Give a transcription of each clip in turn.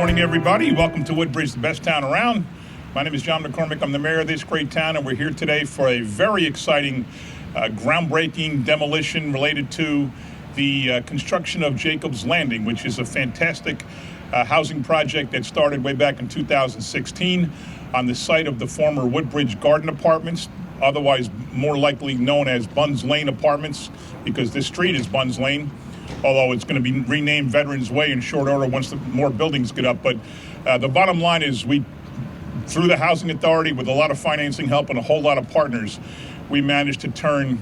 morning, everybody. Welcome to Woodbridge, the best town around. My name is John McCormick. I'm the mayor of this great town, and we're here today for a very exciting groundbreaking demolition related to the construction of Jacob's Landing, which is a fantastic housing project that started way back in 2016 on the site of the former Woodbridge Garden Apartments, otherwise more likely known as Buns Lane Apartments, because this street is Buns Lane, although it's going to be renamed Veterans Way in short order once the more buildings get up. But the bottom line is, we, through the Housing Authority, with a lot of financing help and a whole lot of partners, we managed to turn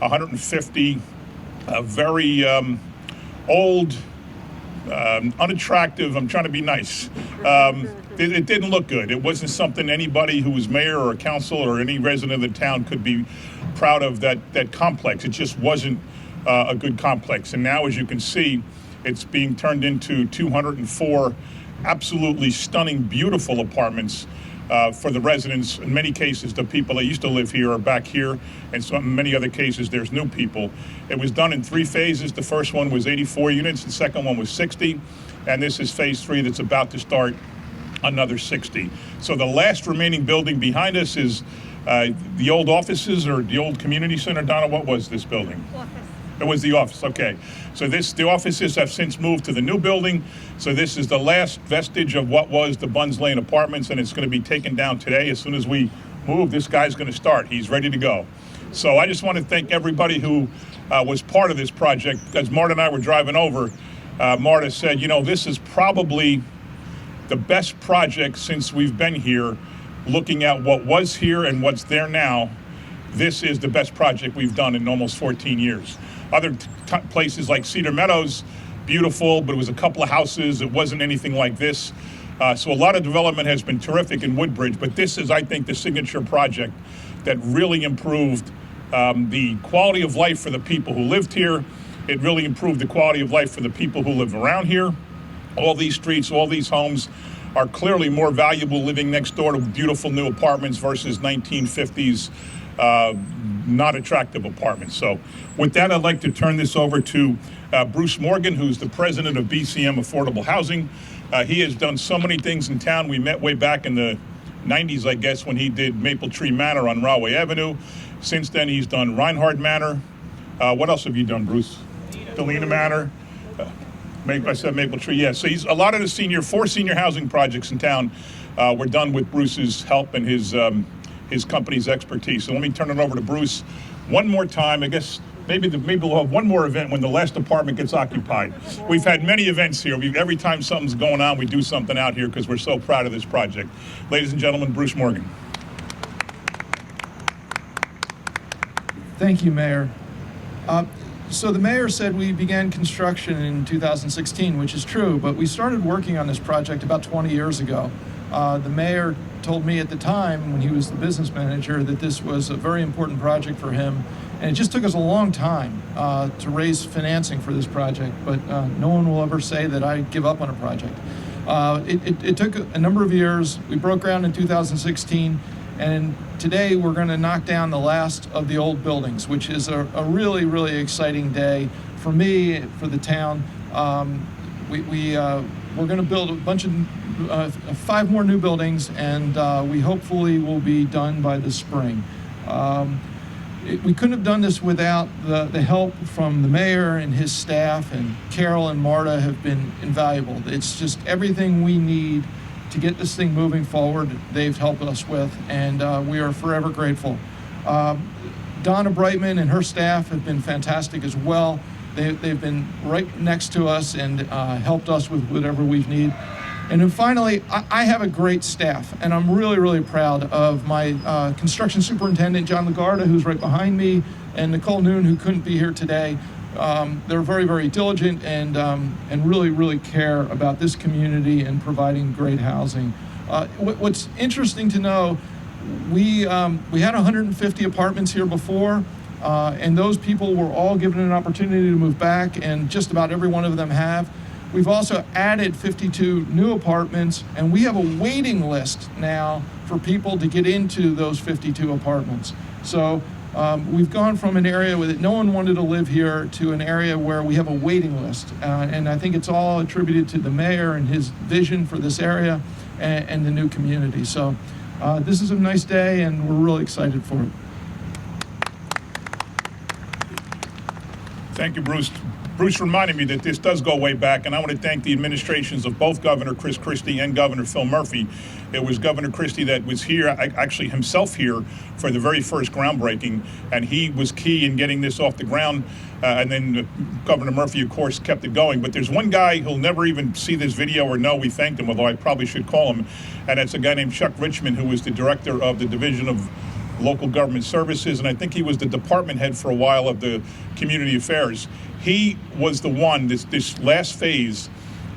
150 very old, unattractive, I'm trying to be nice, it didn't look good. It wasn't something anybody who was mayor or council or any resident of the town could be proud of, that complex. It just wasn't a good complex. And now, as you can see, it's being turned into 204 absolutely stunning, beautiful apartments for the residents. In many cases, the people that used to live here are back here, and so in many other cases, there's new people. It was done in 3 phases. The first one was 84 units, the second one was 60, and this is phase 3 that's about to start another 60. So the last remaining building behind us is the old offices, or the old community center. Donna, what was this building? Office. It was the office, okay. So the offices have since moved to the new building. So this is the last vestige of what was the Buns Lane Apartments, and it's going to be taken down today. As soon as we move, this guy's going to start. He's ready to go. So I just want to thank everybody who was part of this project. As Marta and I were driving over, Marta said, you know, this is probably the best project since we've been here, looking at what was here and what's there now. This is the best project we've done in almost 14 years. Other places like Cedar Meadows, beautiful, but it was a couple of houses. It wasn't anything like this. So a lot of development has been terrific in Woodbridge, but this is, I think, the signature project that really improved the quality of life for the people who lived here. It really improved the quality of life for the people who live around here. All these streets, all these homes are clearly more valuable living next door to beautiful new apartments versus 1950s not attractive apartments. So with that, I'd like to turn this over to Bruce Morgan, who's the president of BCM Affordable Housing. He has done so many things in town. We met way back in the 90s, I guess, when he did Maple Tree Manor on Rahway Avenue. Since then, he's done Reinhardt Manor. What else have you done, Bruce? Delina Manor. I said Maple Tree, yeah. So he's a lot of the 4 senior housing projects in town were done with Bruce's help and his company's expertise. So let me turn it over to Bruce one more time. I guess maybe we'll have one more event when the last apartment gets occupied. We've had many events here. Every time something's going on, we do something out here because we're so proud of this project. Ladies and gentlemen, Bruce Morgan. Thank you, Mayor. So the mayor said we began construction in 2016, which is true, but we started working on this project about 20 years ago. The mayor told me at the time, when he was the business manager, that this was a very important project for him, and it just took us a long time to raise financing for this project, but no one will ever say that I give up on a project. It took a number of years. We broke ground in 2016, and today we're going to knock down the last of the old buildings, which is a really, really exciting day for me, for the town. We're going to build a bunch of 5 more new buildings, and we hopefully will be done by the spring. We couldn't have done this without the help from the mayor and his staff, and Carol and Marta have been invaluable. It's just everything we need to get this thing moving forward, they've helped us with, and we are forever grateful. Donna Brightman and her staff have been fantastic as well. They've been right next to us and helped us with whatever we need. And then finally, I have a great staff, and I'm really, really proud of my construction superintendent, John Lagarda, who's right behind me, and Nicole Noon, who couldn't be here today. They're very, very diligent and really, really care about this community and providing great housing. What's interesting to know, we had 150 apartments here before, and those people were all given an opportunity to move back, and just about every one of them have. We've also added 52 new apartments, and we have a waiting list now for people to get into those 52 apartments. So We've gone from an area that no one wanted to live here to an area where we have a waiting list. And I think it's all attributed to the mayor and his vision for this area and the new community. So this is a nice day, and we're really excited for it. Thank you, Bruce. Bruce reminded me that this does go way back, and I want to thank the administrations of both Governor Chris Christie and Governor Phil Murphy. It was Governor Christie that was here, actually himself here, for the very first groundbreaking, and he was key in getting this off the ground. And then Governor Murphy, of course, kept it going. But there's one guy who'll never even see this video or know we thanked him, although I probably should call him, and it's a guy named Chuck Richmond, who was the director of the Division of Local Government Services, and I think he was the department head for a while of the Community Affairs. He was the one, this last phase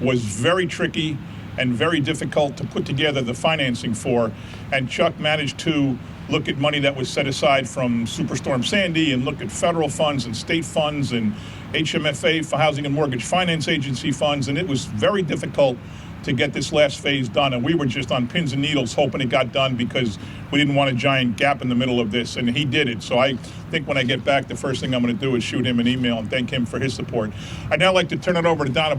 was very tricky and very difficult to put together the financing for, and Chuck managed to look at money that was set aside from Superstorm Sandy and look at federal funds and state funds and HMFA for Housing and Mortgage Finance Agency funds, and it was very difficult to get this last phase done, and we were just on pins and needles hoping it got done because we didn't want a giant gap in the middle of this, and he did it. So I think when I get back, the first thing I'm going to do is shoot him an email and thank him for his support. I'd now like to turn it over to Donna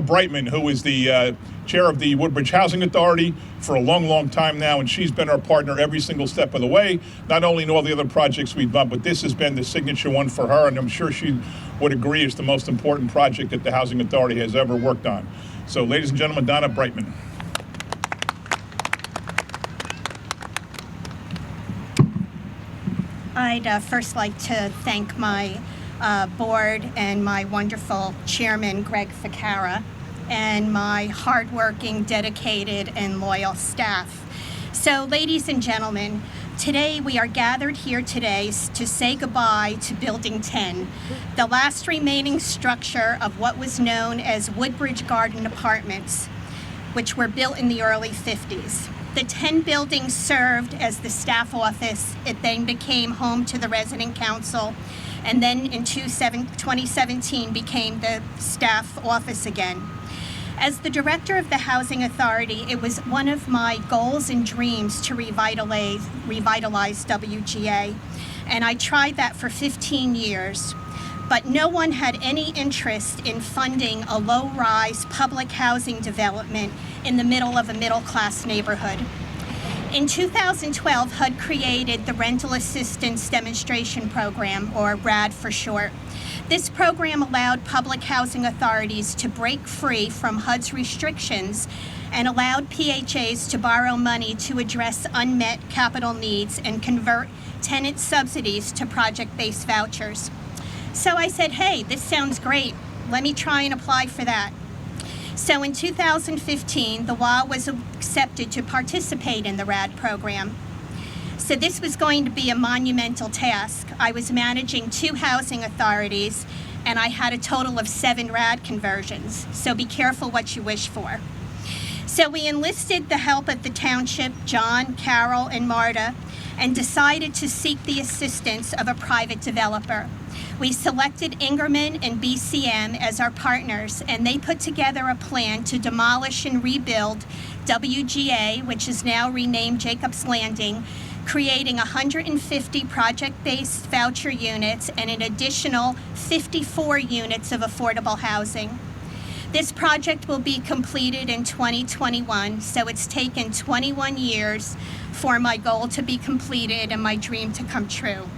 Brightman, who is the chair of the Woodbridge Housing Authority for a long, long time now, and she's been our partner every single step of the way, not only in all the other projects we've done, but this has been the signature one for her, and I'm sure she would agree it's the most important project that the Housing Authority has ever worked on. So, ladies and gentlemen, Donna Brightman. I'd first like to thank my board and my wonderful chairman, Greg Ficara, and my hardworking, dedicated, and loyal staff. So, ladies and gentlemen, today we are gathered here today to say goodbye to Building 10, the last remaining structure of what was known as Woodbridge Garden Apartments, which were built in the early 50s. The 10 buildings served as the staff office. It then became home to the resident council, and then in 2017 became the staff office again. As the director of the Housing Authority, it was one of my goals and dreams to revitalize WGA, and I tried that for 15 years. But no one had any interest in funding a low-rise public housing development in the middle of a middle-class neighborhood. In 2012, HUD created the Rental Assistance Demonstration Program, or RAD for short. This program allowed public housing authorities to break free from HUD's restrictions and allowed PHAs to borrow money to address unmet capital needs and convert tenant subsidies to project-based vouchers. So I said, hey, this sounds great. Let me try and apply for that. So in 2015, the WA was accepted to participate in the RAD program. So this was going to be a monumental task. I was managing 2 housing authorities, and I had a total of 7 RAD conversions. So be careful what you wish for. So we enlisted the help of the township, John, Carol, and Marta, and decided to seek the assistance of a private developer. We selected Ingerman and BCM as our partners, and they put together a plan to demolish and rebuild WGA, which is now renamed Jacob's Landing, creating 150 project-based voucher units and an additional 54 units of affordable housing. This project will be completed in 2021, so it's taken 21 years for my goal to be completed and my dream to come true.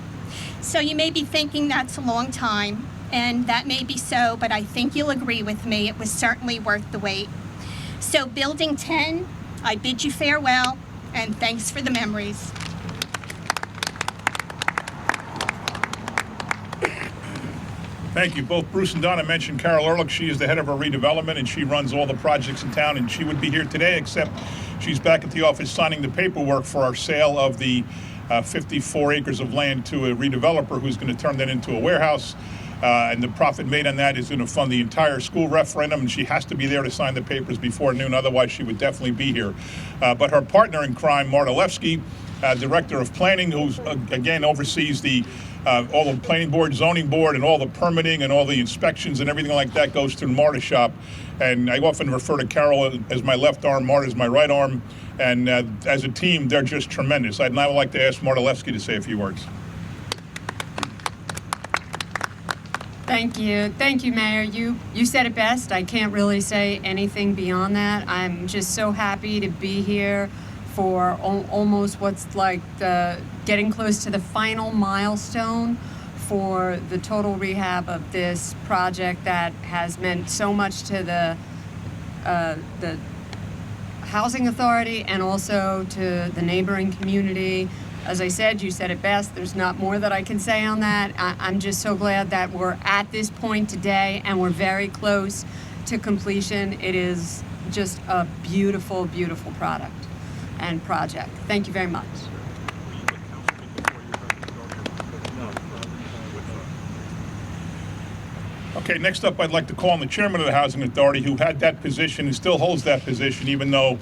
So you may be thinking that's a long time, and that may be so, but I think you'll agree with me, it was certainly worth the wait. So Building 10, I bid you farewell, and thanks for the memories. Thank you. Both Bruce and Donna mentioned Carol Ehrlich. She is the head of our redevelopment, and she runs all the projects in town, and she would be here today, except she's back at the office signing the paperwork for our sale of the 54 acres of land to a redeveloper who's going to turn that into a warehouse. And the profit made on that is going to fund the entire school referendum, and she has to be there to sign the papers before noon, otherwise she would definitely be here. But her partner in crime, Marta Lefsky, Director of Planning, who's again oversees all the planning board, zoning board, and all the permitting and all the inspections and everything like that goes through Marta's shop. And I often refer to Carol as my left arm, Marta as my right arm. And as a team, they're just tremendous. I'd now like to ask Martalewski to say a few words. Thank you, Mayor. You said it best. I can't really say anything beyond that. I'm just so happy to be here for almost what's like getting close to the final milestone for the total rehab of this project that has meant so much to the housing authority and also to the neighboring community. As I said, you said it best. There's not more that I can say on that. I'm just so glad that we're at this point today and we're very close to completion. It is just a beautiful, beautiful product and project. Thank you very much. Okay, next up, I'd like to call on the chairman of the Housing Authority, who had that position and still holds that position, even though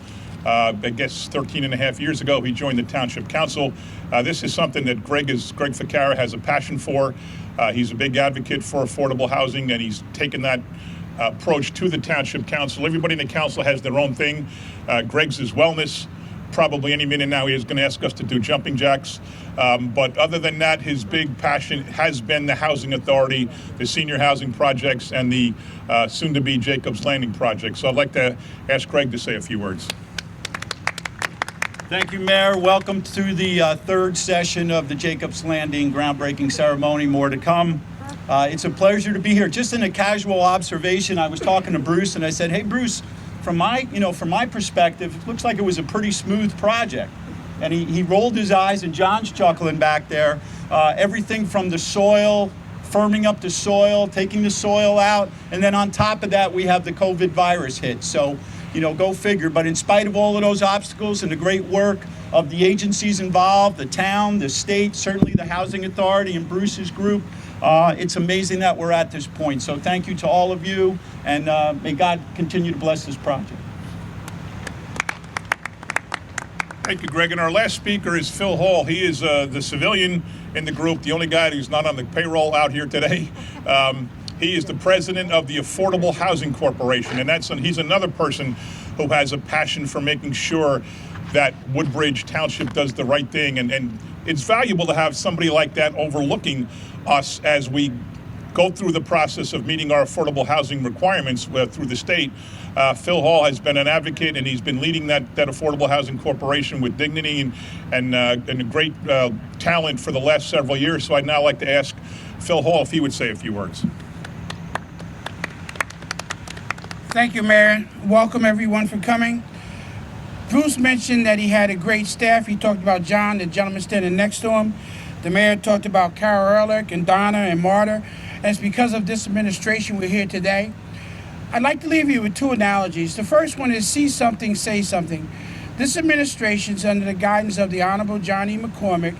I guess 13 and a half years ago he joined the Township Council. This is something that Greg Ficarra has a passion for. He's a big advocate for affordable housing, and he's taken that approach to the Township Council. Everybody in the council has their own thing. Greg's is wellness. Probably any minute now he is going to ask us to do jumping jacks. But other than that, his big passion has been the Housing Authority, the senior housing projects, and the soon-to-be Jacobs Landing project. So I'd like to ask Greg to say a few words. Thank you, Mayor. Welcome to the third session of the Jacobs Landing groundbreaking ceremony. More to come. It's a pleasure to be here. Just in a casual observation, I was talking to Bruce and I said, "Hey, Bruce, from my perspective, it looks like it was a pretty smooth project." And he rolled his eyes, and John's chuckling back there. Everything from the soil, firming up the soil, taking the soil out, and then on top of that, we have the COVID virus hit. So, go figure. But in spite of all of those obstacles and the great work of the agencies involved, the town, the state, certainly the Housing Authority and Bruce's group, it's amazing that we're at this point. So thank you to all of you, and may God continue to bless this project. Thank you, Greg. And our last speaker is Phil Hall. He is the civilian in the group, the only guy who's not on the payroll out here today. He is the president of the Affordable Housing Corporation, and he's another person who has a passion for making sure that Woodbridge Township does the right thing. And it's valuable to have somebody like that overlooking us as we go through the process of meeting our affordable housing requirements through the state. Phil Hall has been an advocate, and he's been leading that Affordable Housing Corporation with dignity and a great talent for the last several years. So I'd now like to ask Phil Hall if he would say a few words. Thank you, Mayor. Welcome, everyone, for coming. Bruce mentioned that he had a great staff. He talked about John, the gentleman standing next to him. The mayor talked about Carol Ehrlich and Donna and Marta. And it's because of this administration we're here today. I'd like to leave you with two analogies. The first one is see something, say something. This administration's under the guidance of the Honorable John E. McCormick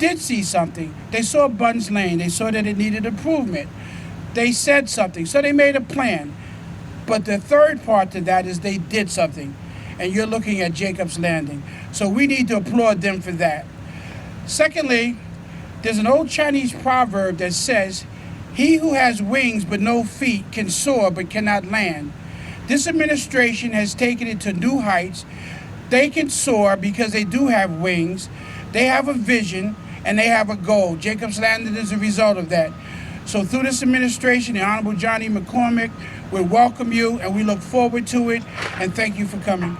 did see something. They saw Buns Lane. They saw that it needed improvement. They said something, so they made a plan. But the third part to that is they did something. And you're looking at Jacobs Landing. So we need to applaud them for that. Secondly, there's an old Chinese proverb that says, "He who has wings but no feet can soar but cannot land." This administration has taken it to new heights. They can soar because they do have wings. They have a vision and they have a goal. Jacobs Landing is a result of that. So through this administration, the Honorable John E. McCormick, we welcome you and we look forward to it. And thank you for coming.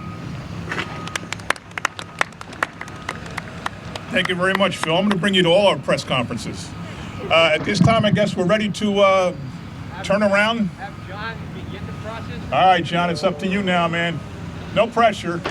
Thank you very much, Phil. I'm going to bring you to all our press conferences. At this time, I guess we're ready to turn around. Have John begin the process. All right, John, it's up to you now, man. No pressure.